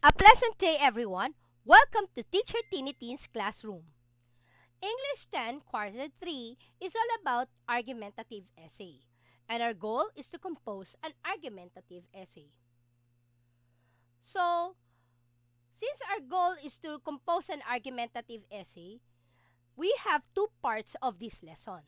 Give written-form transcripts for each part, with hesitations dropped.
A pleasant day, everyone. Welcome to Teacher Tinitin's classroom. English 10 Quarter 3 is all about argumentative essay, and our goal is to compose an argumentative essay. So, since our goal is to compose an argumentative essay, we have two parts of this lesson.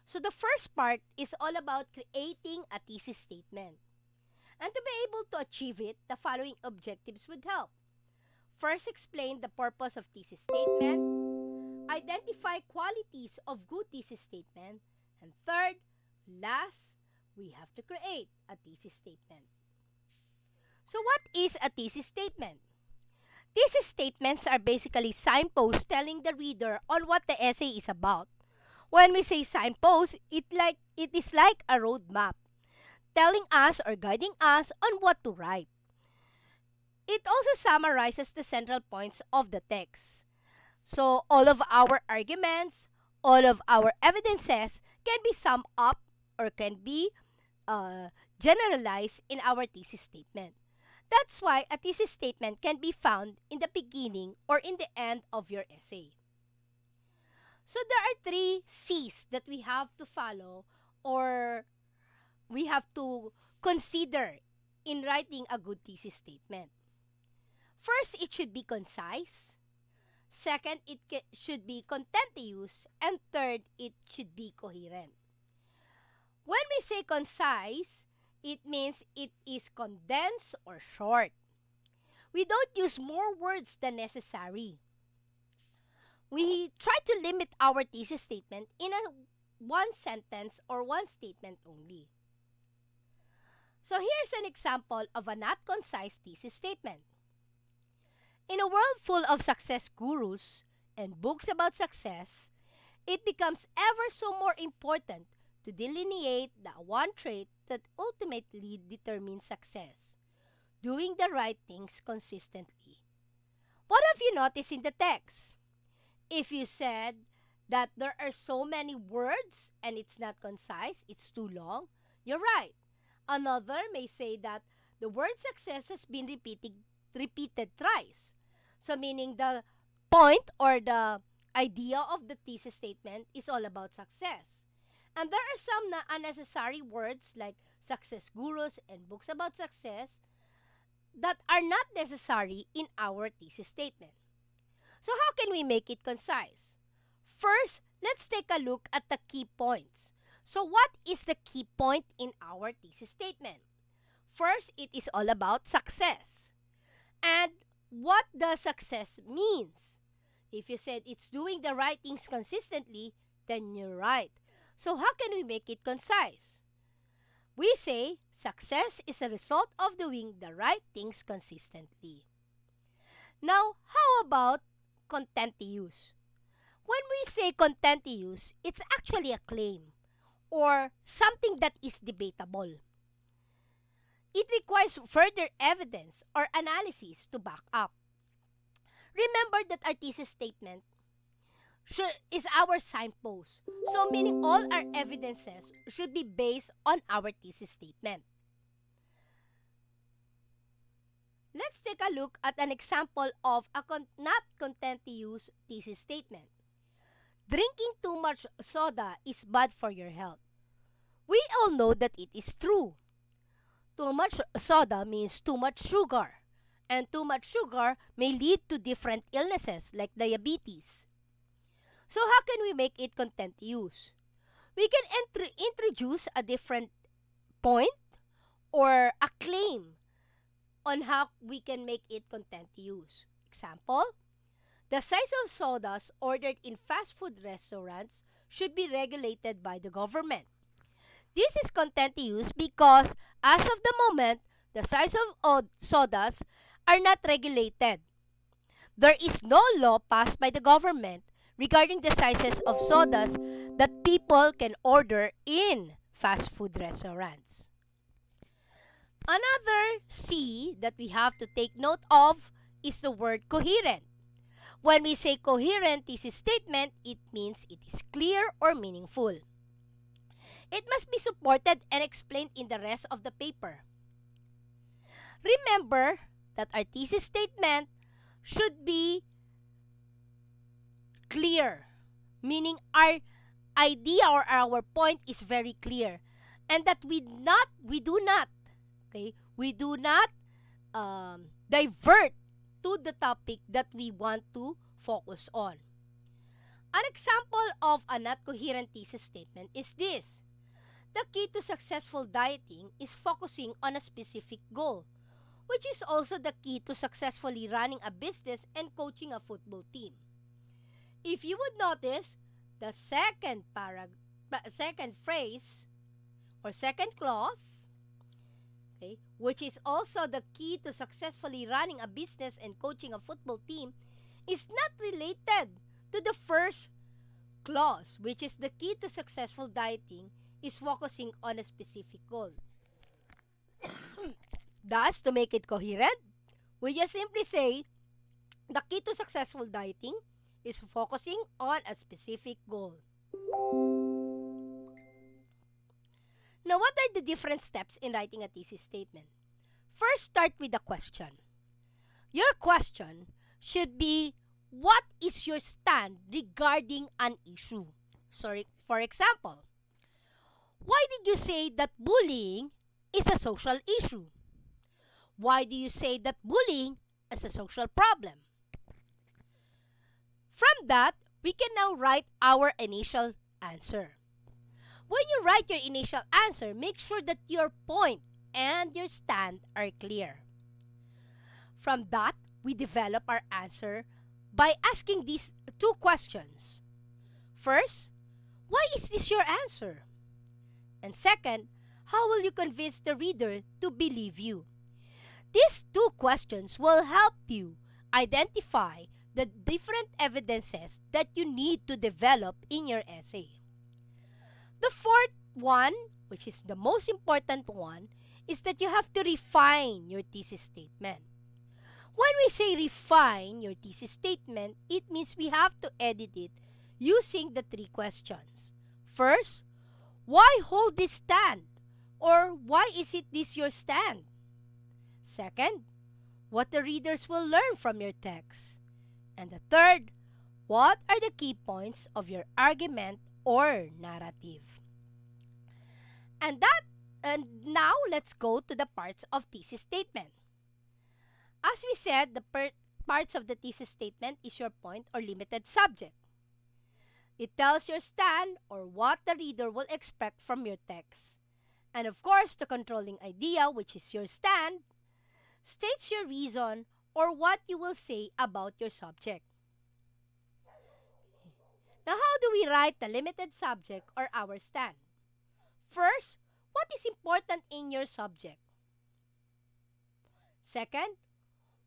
So, the first part is all about creating a thesis statement. And to be able to achieve it, the following objectives would help. First, explain the purpose of thesis statement. Identify qualities of good thesis statement. And third, last, we have to create a thesis statement. So what is a thesis statement? Thesis statements are basically signposts telling the reader on what the essay is about. When we say signpost, it is like a roadmap, telling us or guiding us on what to write. It also summarizes the central points of the text. So all of our arguments, all of our evidences can be summed up or can be generalized in our thesis statement. That's why a thesis statement can be found in the beginning or in the end of your essay. So there are 3 C's that we have to follow or we have to consider in writing a good thesis statement. First, it should be concise. Second, it should be content-use. And third, it should be coherent. When we say concise, it means it is condensed or short. We don't use more words than necessary. We try to limit our thesis statement in one sentence or one statement only. So here's an example of a not concise thesis statement. In a world full of success gurus and books about success, it becomes ever so more important to delineate the one trait that ultimately determines success: doing the right things consistently. What have you noticed in the text? If you said that there are so many words and it's not concise, it's too long, you're right. Another may say that the word success has been repeated thrice. So meaning the point or the idea of the thesis statement is all about success. And there are some unnecessary words like success gurus and books about success that are not necessary in our thesis statement. So how can we make it concise? First, let's take a look at the key points. So what is the key point in our thesis statement? First, it is all about success. And what does success means? If you said it's doing the right things consistently, then you're right. So how can we make it concise? We say success is a result of doing the right things consistently. Now, how about content-use? When we say content-use, it's actually a claim or something that is debatable. It requires further evidence or analysis to back up. Remember that our thesis statement is our signpost. So meaning all our evidences should be based on our thesis statement. Let's take a look at an example of a not content-use thesis statement. Drinking too much soda is bad for your health. We all know that it is true. Too much soda means too much sugar, and too much sugar may lead to different illnesses like diabetes. So how can we make it content-use? We can introduce a different point or a claim on how we can make it content-use. Example, the size of sodas ordered in fast food restaurants should be regulated by the government. This is content-use because as of the moment, the size of sodas are not regulated. There is no law passed by the government regarding the sizes of sodas that people can order in fast food restaurants. Another C that we have to take note of is the word coherent. When we say coherent thesis statement, it means it is clear or meaningful. It must be supported and explained in the rest of the paper. Remember that our thesis statement should be clear, meaning our idea or our point is very clear, and that we do not, okay, we do not divert to the topic that we want to focus on. An example of a not coherent thesis statement is this: the key to successful dieting is focusing on a specific goal, which is also the key to successfully running a business and coaching a football team. If you would notice, the second phrase or second clause, okay, which is also the key to successfully running a business and coaching a football team, is not related to the first clause, which is the key to successful dieting is focusing on a specific goal. Thus, to make it coherent, we just simply say the key to successful dieting is focusing on a specific goal. Now, what are the different steps in writing a thesis statement? First, start with the question. Your question should be, what is your stand regarding an issue? Sorry, for example, why did you say that bullying is a social issue? Why do you say that bullying is a social problem? From that, we can now write our initial answer. When you write your initial answer, make sure that your point and your stand are clear. From that, we develop our answer by asking these two questions. First, why is this your answer? And second, how will you convince the reader to believe you? These two questions will help you identify the different evidences that you need to develop in your essay. The fourth one, which is the most important one, is that you have to refine your thesis statement. When we say refine your thesis statement, it means we have to edit it using the three questions. First, why hold this stand? Or why is it this your stand? Second, what the readers will learn from your text. And the third, what are the key points of your argument or narrative? And now let's go to the parts of thesis statement. As we said, the parts of the thesis statement is your point or limited subject. It tells your stand or what the reader will expect from your text. And of course, the controlling idea, which is your stand, states your reason or what you will say about your subject. Now, how do we write the limited subject or our stand? First, what is important in your subject? Second,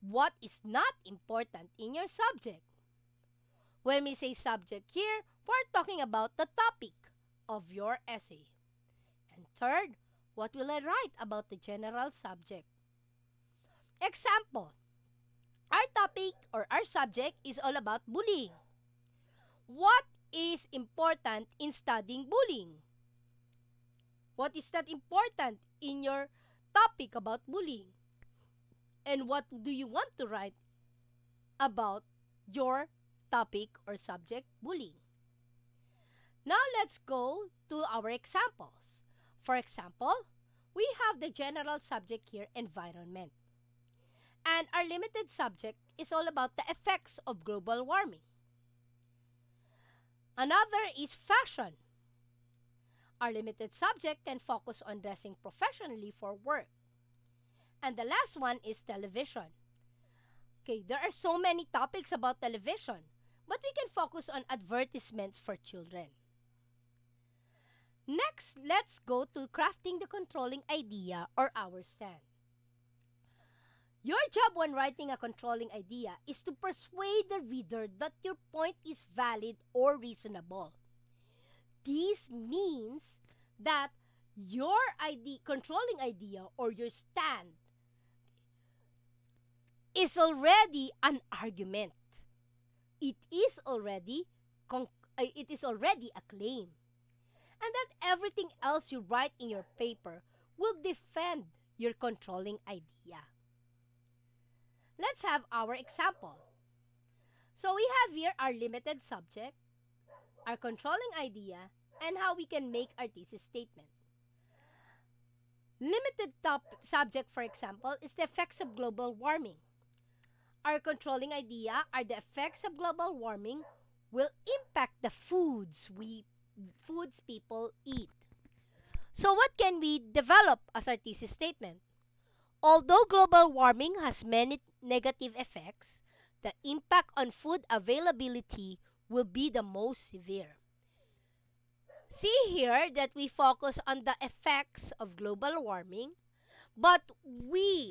what is not important in your subject? When we say subject here, we're talking about the topic of your essay. And third, what will I write about the general subject? Example, our topic or our subject is all about bullying. What is important in studying bullying? What is not important in your topic about bullying? And what do you want to write about your topic or subject, bullying? Now let's go to our examples. For example, we have the general subject here, environment. And our limited subject is all about the effects of global warming. Another is fashion. Our limited subject can focus on dressing professionally for work. And the last one is television. Okay, there are so many topics about television, but we can focus on advertisements for children. Next, let's go to crafting the controlling idea or our stand. Your job when writing a controlling idea is to persuade the reader that your point is valid or reasonable. This means that your controlling idea or your stand is already an argument. It is already a claim. And that everything else you write in your paper will defend your controlling idea. let's have our example. So we have here our limited subject, our controlling idea, and how we can make our thesis statement. Limited subject, for example, is the effects of global warming. Our controlling idea are the effects of global warming will impact the foods people eat. So what can we develop as our thesis statement? Although global warming has many negative effects, the impact on food availability will be the most severe. See here that we focus on the effects of global warming, but we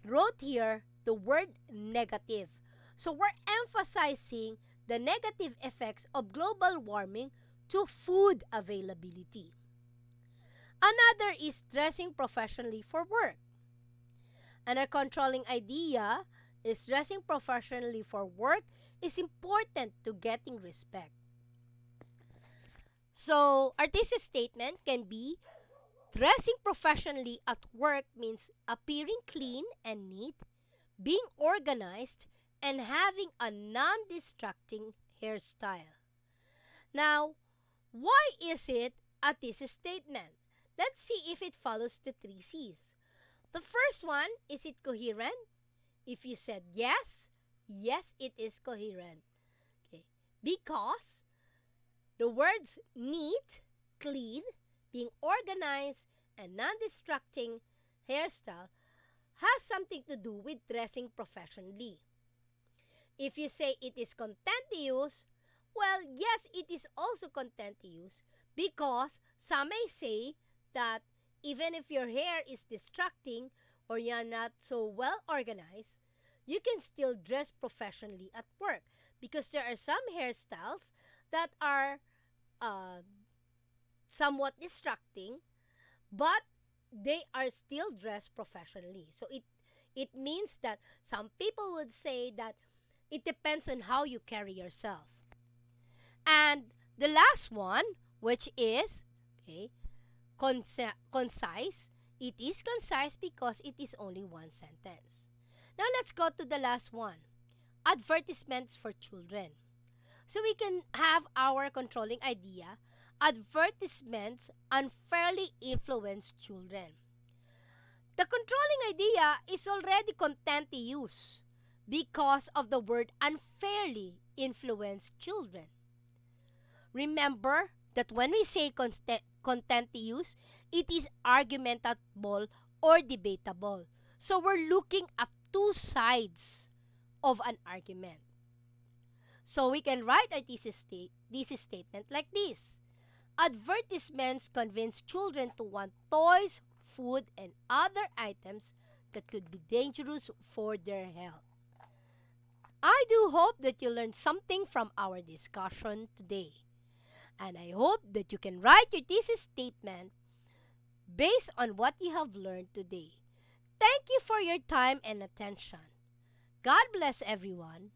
wrote here the word negative. So we're emphasizing the negative effects of global warming to food availability. Another is dressing professionally for work. And our controlling idea is dressing professionally for work is important to getting respect. So our thesis statement can be dressing professionally at work means appearing clean and neat, being organized, and having a non-distracting hairstyle. Now, why is it a thesis statement? Let's see if it follows the 3 C's. The first one, is it coherent? If you said yes, yes, it is coherent. Okay. Because the words neat, clean, being organized, and non-distracting hairstyle has something to do with dressing professionally. If you say it is content to use, well, yes, it is also content to use because some may say that even if your hair is distracting or you're not so well organized, you can still dress professionally at work because there are some hairstyles that are somewhat distracting, but they are still dressed professionally. So it means that some people would say that it depends on how you carry yourself. And the last one, which is concise. It is concise because it is only one sentence. Now let's go to the last one. Advertisements for children. So we can have our controlling idea. Advertisements unfairly influence children. The controlling idea is already content to use because of the word unfairly influence children. Remember that when we say content to use, it is argumentable or debatable. So we're looking at two sides of an argument. So we can write our thesis statement like this. Advertisements convince children to want toys, food, and other items that could be dangerous for their health. I do hope that you learned something from our discussion today. And I hope that you can write your thesis statement based on what you have learned today. Thank you for your time and attention. God bless everyone.